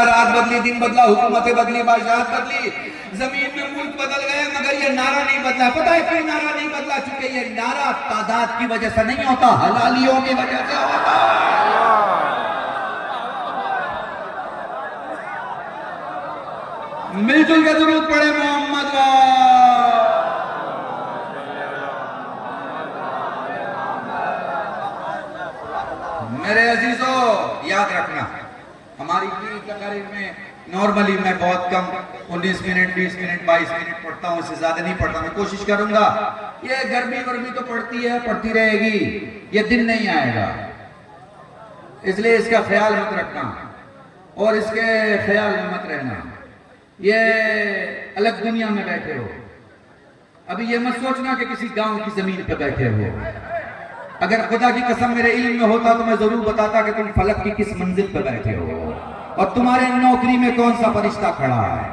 بدلا، رات بدلی، دن بدلا، حکومتیں بدلی، بادشاہت بدلی، زمین میں ملک بدل گئے، مگر یہ نعرہ نہیں بدلا. پتہ ہے کیوں نعرہ نہیں بدلا؟ چونکہ یہ نعرہ تعداد کی وجہ سے نہیں ہوتا، حلالیوں کی وجہ سے ہوتا. مل جل کے درود پڑھے محمد میرے عزیزو. یاد رکھنا ہماری تقریر میں نارملی میں بہت کم 19 منٹ 20 منٹ 22 منٹ پڑھتا ہوں، اس سے زیادہ نہیں پڑھتا. میں کوشش کروں گا. یہ گرمی تو پڑتی ہے، پڑتی رہے گی، یہ دن نہیں آئے گا، اس لیے اس کا خیال مت رکھنا اور اس کے خیال میں مت رہنا. یہ الگ دنیا میں بیٹھے ہو. ابھی یہ مت سوچنا کہ کسی گاؤں کی زمین پہ بیٹھے ہو. اگر خدا کی قسم میرے علم میں ہوتا تو میں ضرور بتاتا کہ تم فلک کی کس منزل پہ بیٹھے ہو اور تمہارے نوکری میں کون سا فرشتہ کھڑا ہے.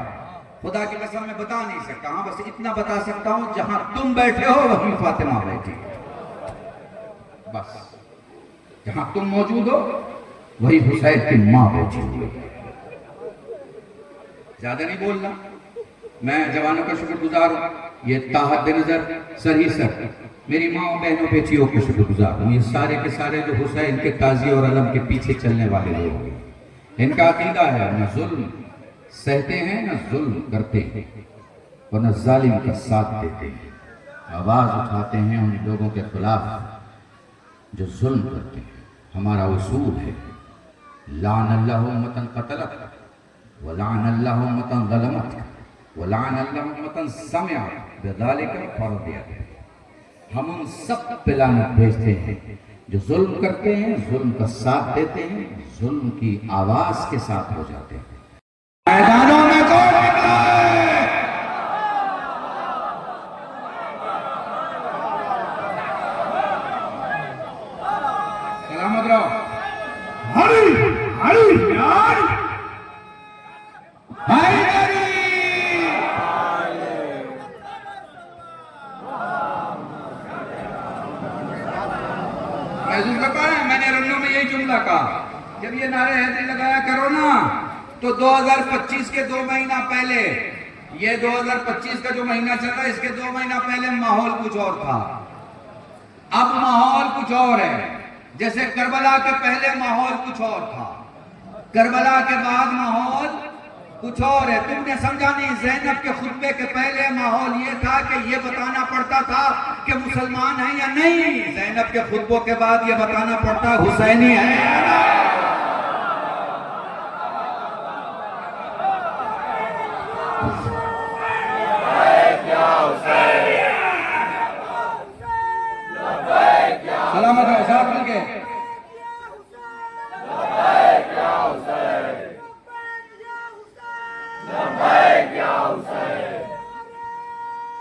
خدا کی قسم میں بتا نہیں سکتا. ہاں بس اتنا بتا سکتا ہوں، جہاں تم بیٹھے ہو وہیں فاطمہ بیٹھی. بس جہاں تم موجود ہو وہی حسین کی ماں بیٹھی ہوئی. زیادہ نہیں بولنا. میں جوانوں کا شکر گزار ہوں. یہ تاحد نظر سر ہی سر میری ماں اور بہنوں بیٹیوں کا شکر گزار ہوں. یہ سارے کے سارے جو حسین کے تازی اور علم کے پیچھے چلنے والے لوگ ہیں. ان کا عقیدہ ہے نہ ظلم سہتے ہیں نہ ظلم کرتے ہیں اور نہ ظالم کا ساتھ دیتے ہیں. آواز اٹھاتے ہیں ان لوگوں کے خلاف جو ظلم کرتے ہیں. ہمارا اصول ہے لعن اللہ امتاً قتلت ولعن اللہ امتاً ظلمت ولعن اللہ امتاً سمعت بذالک فرضیت. ہم ان سب پہ لعنت بھیجتے ہیں جو ظلم کرتے ہیں، ظلم کا ساتھ دیتے ہیں، ظلم کی آواز کے ساتھ ہو جاتے ہیں. میدانوں میں کون نکلا ہے؟ سلامت رہو. ہری ہری یار حیدری. میں نے رنوں میں یہی جملہ کہا، جب یہ نعرہ حیدری لگایا کرو نا تو 2025 کے 2 مہینہ پہلے، یہ 2025 کا جو مہینہ چل رہا ہے اس کے 2 مہینہ پہلے ماحول کچھ اور تھا. اب ماحول کچھ اور ہے. جیسے کربلا کے پہلے ماحول کچھ اور تھا، کربلا کے بعد ماحول کچھ اور ہے. تم نے سمجھا نہیں. زینب کے خطبے کے پہلے ماحول یہ تھا کہ یہ بتانا پڑتا تھا کہ مسلمان ہیں یا نہیں. زینب کے خطبوں کے بعد یہ بتانا پڑتا حسینی ہے. سلامت رہو ساتھ مل کے.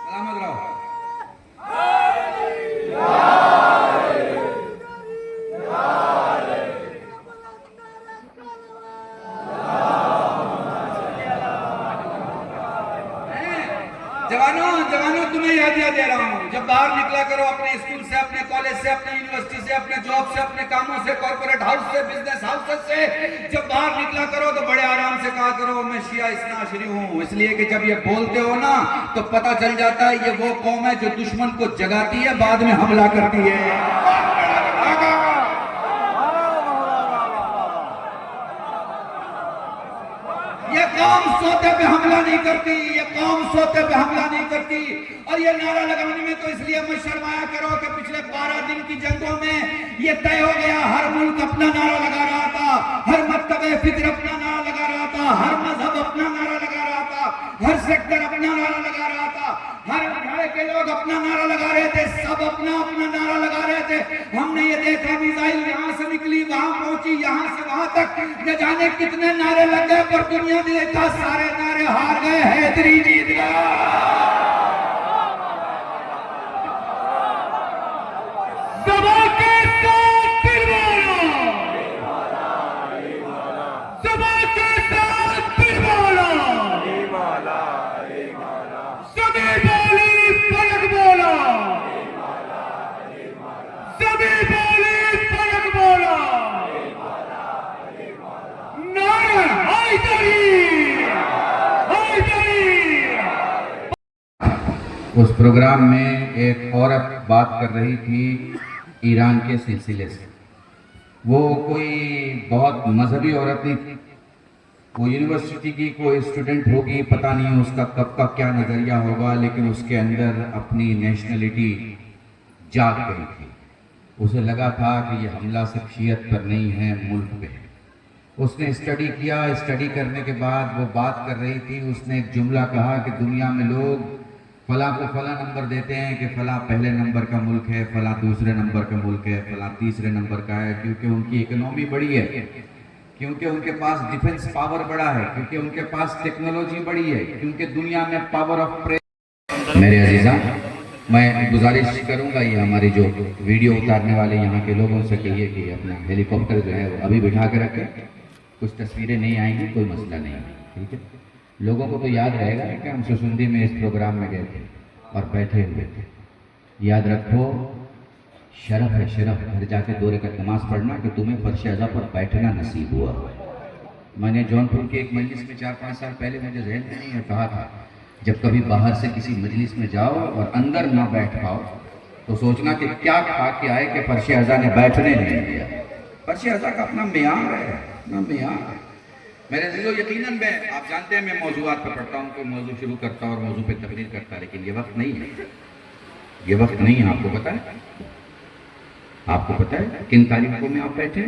سلامت رہو. جوانوں تمہیں یادیاں دے رہا ہوں. جب باہر نکلا کرو اپنے اسکول سے، اپنے کالج سے، اپنے یونیورسٹی سے، اپنے جاب سے، اپنے کاموں سے، کارپوریٹ ہاؤس سے، بزنس ہاؤس سے، جب باہر نکلا کرو تو بڑے آرام سے کہا کرو میں شیعہ اثنا عشری ہوں. اس لیے کہ جب یہ بولتے ہو نا تو پتہ چل جاتا ہے یہ وہ قوم ہے جو دشمن کو جگاتی ہے بعد میں حملہ کرتی ہے. یہ قوم سوتے پہ حملہ نہیں کرتی، یہ قوم سوتے پہ حملہ نہیں کرتی. اور یہ نعرہ لگانے میں تو اس لیے میں شرمایا کرو کہ پچھلے 12 دن کی جنگوں میں یہ طے ہو گیا ہر ملک اپنا نعرہ لگا رہا تھا، ہر مکتب فکر اپنا نعرہ لگا رہا تھا، ہر مذہب اپنا نعرہ لگا رہا تھا، ہر سیکٹر اپنا نعرہ لگا رہا تھا، ہر گھر کے لوگ اپنا نعرہ لگا رہے تھے، سب اپنا نعرہ لگا رہے تھے. ہم نے یہ دیکھا میزائل یہاں سے نکلی وہاں پہنچی، یہاں سے وہاں تک نہ جانے کتنے نعرے لگ گئے، پر دنیا نے دیکھا سارے نعرے ہار گئے، حیدری جیت گیا. زبا کے ساتھ دل والا، زبا کے ساتھ دل والا، سبھی بولی فلک بولا، سبھی بولی فلک بولا. نعرہ حیدری اس پروگرام میں ایک عورت بات کر رہی تھی ایران کے سلسلے سے. وہ کوئی بہت مذہبی عورت نہیں تھی. وہ یونیورسٹی کی کوئی اسٹوڈنٹ ہوگی, پتہ نہیں اس کا کب کا کیا نظریہ ہوگا, لیکن اس کے اندر اپنی نیشنلٹی جاگ گئی تھی. اسے لگا تھا کہ یہ حملہ صرف شیعت پر نہیں ہے, ملک پہ ہے. اس نے اسٹڈی کیا. اسٹڈی کرنے کے بعد وہ بات کر رہی تھی. اس نے ایک جملہ کہا کہ دنیا میں لوگ فلاں کو فلاں نمبر دیتے ہیں کہ فلاں پہلے نمبر کا ملک ہے, فلاں دوسرے نمبر کا ملک ہے, فلاں تیسرے نمبر کا ہے, کیونکہ ان کی اکنومی بڑی ہے, کیونکہ ان کے پاس ڈیفنس پاور بڑا ہے, کیونکہ ان کے پاس ٹیکنالوجی بڑی ہے, کیونکہ دنیا میں پاور آف پریس. میرے عزیزاں, میں گزارش کروں گا یہ ہماری جو ویڈیو اتارنے والے یہاں کے لوگوں سے کہیے کہ اپنا ہیلی کاپٹر جو ہے وہ ابھی بٹھا کے رکھیں. کچھ تصویریں نہیں آئیں گی, کوئی مسئلہ نہیں ہے, ٹھیک ہے. لوگوں کو تو یاد رہے گا کہ ہم سسندی میں اس پروگرام میں گئے تھے اور بیٹھے ہوئے تھے. یاد رکھو, شرف ہے, شرف. گھر جا کے 2 رکعت نماز پڑھنا کہ تمہیں فرش اعظم پر بیٹھنا نصیب ہوا. میں نے جون پور کے ایک مجلس میں 4-5 سال پہلے, مجھے ذہن میں نہیں ہے, کہا تھا جب کبھی باہر سے کسی مجلس میں جاؤ اور اندر نہ بیٹھ پاؤ تو سوچنا کہ کیا کھا کے آئے کہ فرش اعظم نے بیٹھنے نہیں دیا. فرش اعظم کا اپنا معیار ہے, اپنا معیار ہے. میرے عزیزو, یقیناً میں, آپ جانتے ہیں میں موضوعات پہ پڑھتا ہوں, کوئی موضوع شروع کرتا ہوں اور موضوع پہ تقریر کرتا, لیکن یہ وقت نہیں ہے. یہ وقت نہیں ہے. آپ کو پتہ ہے, آپ کو پتہ ہے کن تاریخوں میں آپ بیٹھے؟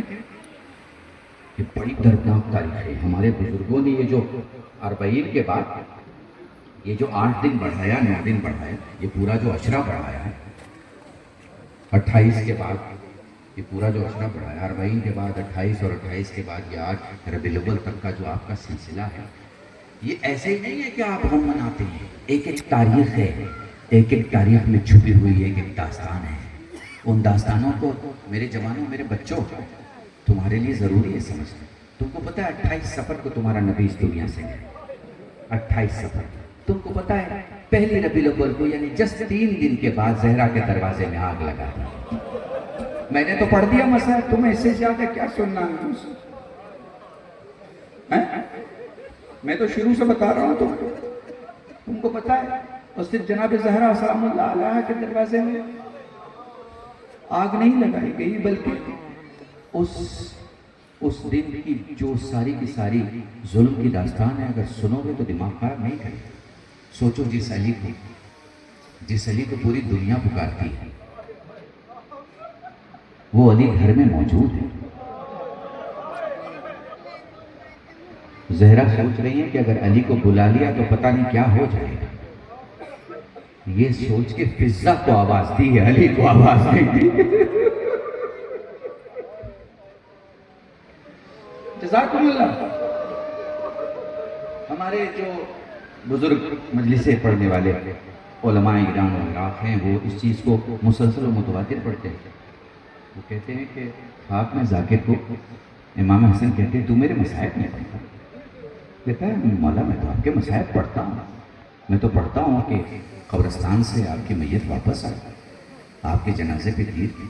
یہ بڑی دردناک تاریخ ہے. ہمارے بزرگوں نے یہ جو 40 کے بعد یہ جو 8 دن بڑھایا, 9 دن بڑھایا, یہ پورا جو عشرہ بڑھایا ہے, 28 کے بعد یہ پورا جو عشرہ بڑھایا, 40 کے بعد 28 اور 28 کے بعد یہ 8 ربیع الاول تک کا جو آپ کا سلسلہ ہے, یہ ایسے ہی نہیں ہے کہ آپ غم مناتے ہیں. ایک ایک تاریخ ہے, ایک ایک تاریخ میں چھپی ہوئی ایک ایک داستان ہے. ان داستانوں کو میرے جوانوں, میرے بچوں, تمہارے لیے ضروری ہے سمجھنا. تم کو پتہ ہے 28 صفر کو تمہارا نبی اس دنیا سے گئے. 28 صفر. تم کو پتہ ہے پہلی ربیع الاول کو, یعنی جسٹ 3 دن کے بعد زہرا کے دروازے میں آگ لگا دی. میں نے تو پڑھ دیا مسئلہ, تمہیں اس سے زیادہ کیا سننا ہے؟ میں تو شروع سے بتا رہا ہوں تم کو پتہ ہے. اور صرف جناب زہرا سلام اللہ علیہا کے دروازے میں آگ نہیں لگائی گئی, بلکہ اس دن کی جو ساری کی ساری ظلم کی داستان ہے, اگر سنو گے تو دماغ خراب نہیں کرے. سوچو جس علی کو پوری دنیا پکارتی ہے, وہ علی گھر میں موجود ہے. زہرا سوچ رہی ہے کہ اگر علی کو بلا لیا تو پتہ نہیں کیا ہو جائے گا. یہ سوچ کے فضا کو آواز دی ہے, علی کو آواز نہیں دی. جزاکم اللہ. ہمارے جو بزرگ مجلسیں پڑھنے والے علماء ایران و عراق ہیں, وہ اس چیز کو مسلسل و متواتر پڑھتے ہیں. وہ کہتے ہیں کہ خواب میں ذاکر کو امام حسن کہتے ہیں, تو میرے مصائب نہیں پڑھتا. کہتا ہے مولا میں تو آپ کے مصائب پڑھتا ہوں. میں تو پڑھتا ہوں کہ قبرستان سے آپ کی میت واپس آئے, آپ کے جنازے پہ تیر,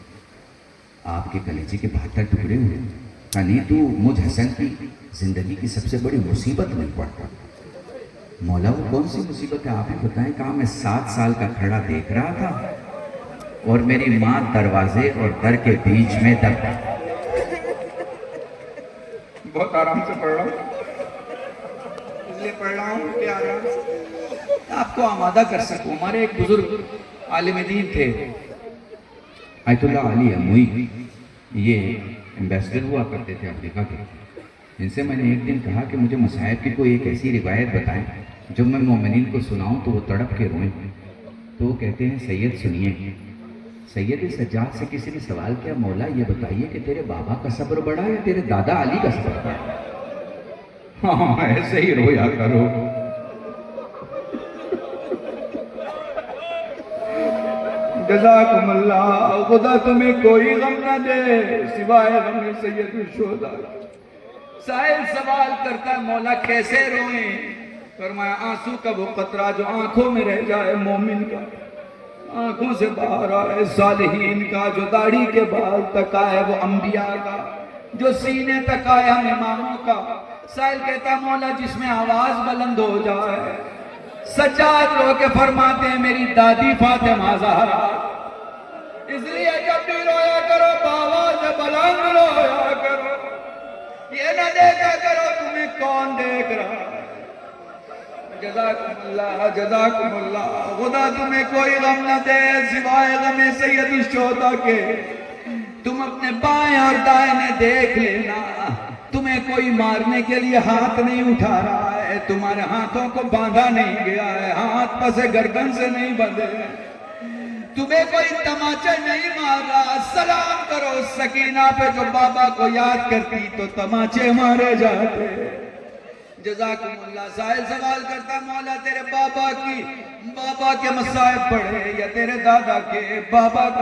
آپ کے کلیجے کے 72 ٹکڑے ہوئے. یعنی تو مجھ حسن کی زندگی کی سب سے بڑی مصیبت نہیں پڑھتا. مولا وہ کون سی مصیبت ہے آپ ہی بتائیں. کہا میں 7 سال کا کھڑا دیکھ رہا تھا اور میری ماں دروازے اور در کے بیچ میں دب. بہت آرام سے پڑھ رہا ہوں, اس لیے پڑھ رہا ہوں کہ آرام سے آپ کو آمادہ کر سکوں. ہمارے ایک بزرگ عالم دین تھے, آیت اللہ علی اموئی, یہ ایمبیسڈر ہوا کرتے تھے افریقہ کے. ان سے میں نے ایک دن کہا کہ مجھے مصائب کی کوئی ایک ایسی روایت بتائیں جب میں مومنین کو سناؤں تو وہ تڑپ کے روئیں. تو وہ کہتے ہیں سید سنیے. سید سجاد سے کسی نے سوال کیا, مولا یہ بتائیے کہ تیرے بابا کا صبر بڑا یا تیرے دادا علی کا صبر بڑا؟ ہاں ایسے ہی رویا کرو. جزاکم اللہ. خدا تمہیں کوئی غم نہ دے سوائے غم سید الشہداء. سائل سوال کرتا ہے مولا کیسے روئیں؟ فرمایا آنسو کا وہ قطرہ جو آنکھوں میں رہ جائے مومن کا, آنکھوں سے باہر آئے صالحین کا, جو داڑھی کے بال تک آئے وہ انبیاء کا, جو سینے تک آئے ہم اماموں کا. سائل کہتا مولا جس میں آواز بلند ہو جائے, سجاد رو کے فرماتے ہیں میری دادی فاطمہ زہرا، اس لیے جب بھی رویا کرو بآواز بلند رویا کرو، یہ نہ دیکھا کرو تمہیں کون دیکھ رہا ہے۔ جزاکم اللہ جزاکم اللہ، خدا تمہیں کوئی غم نہ دے سوائے غم سید الشہداء کے۔ تم اپنے بائیں اور دائیں دیکھ لینا، تمہیں کوئی مارنے کے لیے ہاتھ نہیں اٹھا رہا ہے، تمہارے ہاتھوں کو باندھا نہیں گیا ہے، ہاتھ پس گردن سے نہیں بندھے، تمہیں کوئی تماچا نہیں مار رہا۔ سلام کرو سکینہ پہ جو بابا کو یاد کرتی تو تماچے مارے جاتے۔ جزاکم اللہ۔ سائل سوال کرتا مولا تیرے بابا کے مصائب پڑھے یا تیرے دادا کے؟ بابا کا